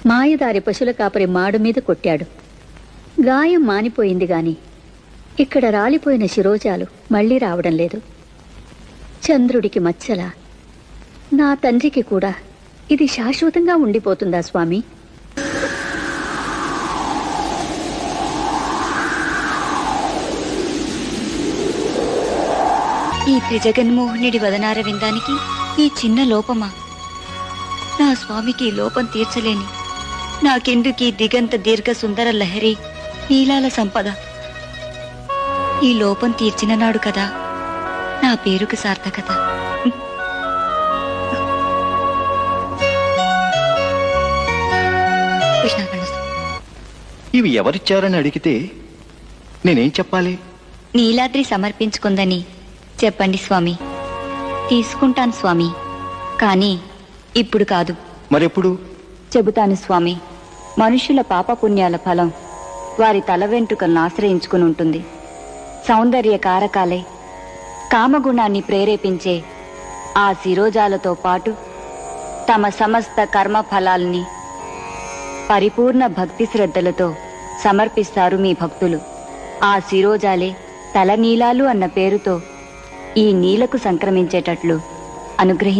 మాయదారి పశుల కాపరి మాడు మీద కొట్టాడు. గాయం మానిపోయింది గాని ఇక్కడ రాలిపోయిన శిరోజాలు మళ్లీ రావడం లేదు. చంద్రుడికి మచ్చలా నా తండ్రికి కూడా ఇది శాశ్వతంగా ఉండిపోతుందా స్వామి? ఈ త్రిజగన్మోహనుడి వదనార విందానికి ఈ చిన్న లోపమా? నా స్వామికి లోపం తీర్చలేని నాకెందుకీ దిగంత దీర్ఘ సుందర లహరి నీలాల సంపద? ఈ లోపం తీర్చిన నాడు కదా నా పేరుకు సార్థకత. ఇవి ఎవరిచ్చారని అడిగితే నేనేం చెప్పాలి? నీలాద్రి సమర్పించుకుందని చెప్పండి స్వామి. తీసుకుంటాను స్వామి, కానీ ఇప్పుడు కాదు. మరెప్పుడు? చెబుతాను స్వామి. మనుషుల పాపపుణ్యాల ఫలం వారి తల వెంట్రుకలను ఆశ్రయించుకుని ఉంటుంది. సౌందర్య కారకాలై కామగుణాన్ని ప్రేరేపించే ఆ శిరోజాలతో పాటు తమ సమస్త కర్మ ఫలాల్ని పరిపూర్ణ భక్తి శ్రద్ధలతో సమర్పిస్తారు మీ భక్తులు. ఆ శిరోజాలే తలనీలాలు అన్న పేరుతో ఈ నీలకు సంక్రమించేటట్లు అనుగ్రహించారు.